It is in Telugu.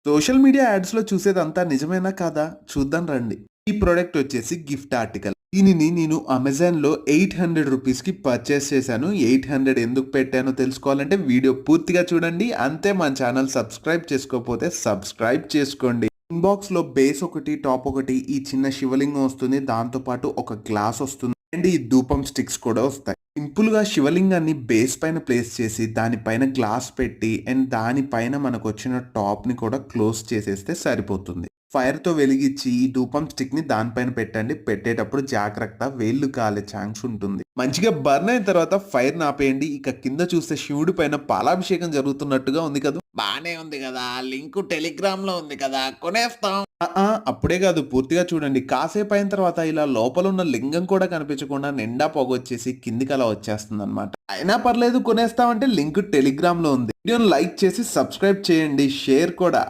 సోషల్ మీడియా యాడ్స్‌లో చూసేదంతా నిజమేనా కాదా? చూద్దాం రండి. ఈ ప్రొడక్ట్ వచ్చేసి గిఫ్ట్ ఆర్టికల్. దీనిని నేను అమెజాన్‌లో రూ. 800కి పర్చేస్ చేశాను. 800 ఎందుకు పెట్టానో తెలుసుకోవాలంటే వీడియో పూర్తిగా చూడండి. అంతే మన ఛానల్ సబ్స్క్రైబ్ చేసుకోకపోతే సబ్స్క్రైబ్ చేసుకోండి. ఇన్‌బాక్స్‌లో బేస్ ఒకటి, టాప్ ఒకటి ఈ చిన్న శివలింగం వస్తుంది. దాంతో పాటు ఒక గ్లాస్ వస్తుంది. అండ్ ఈ ధూపం స్టిక్స్ కూడా వస్తాయి. సింపుల్‌గా శివలింగాన్ని బేస్ పైన ప్లేస్ చేసి దానిపైన గ్లాస్ పెట్టి అండ్ దానిపైన మనకొచ్చిన టాప్‌ని కూడా క్లోజ్ చేసేస్తే సరిపోతుంది. ఫైర్‌తో వెలిగించి ఈ ధూపం స్టిక్‌ని దానిపైన పెట్టండి. పెట్టేటప్పుడు జాగ్రత్త వేళ్ళు కాలే ఛాన్స్ ఉంటుంది. మంచిగా బర్న్ అయిన తర్వాత ఫైర్‌ని ఆపేయండి. ఇక కింద చూస్తే శివుడి పైన పాలాభిషేకం జరుగుతున్నట్టుగా ఉంది కదూ! బానే ఉంది గదా! లింకు టెలిగ్రామ్‌లో ఉంది కదా! కొనేస్తాం. అప్పుడే కాదు పూర్తిగా చూడండి. కాసేపు అయిన తర్వాత ఇలా లోపలున్న లింగం కూడా కనిపించకుండా నిండా పొగొచ్చేసి కిందికి అలా వచ్చేస్తుందన్నమాట. అయినా పర్లేదు కొనేస్తామంటే లింక్ టెలిగ్రామ్‌లో ఉంది. వీడియోని లైక్ చేసి సబ్స్క్రైబ్ చేయండి. షేర్ కూడా.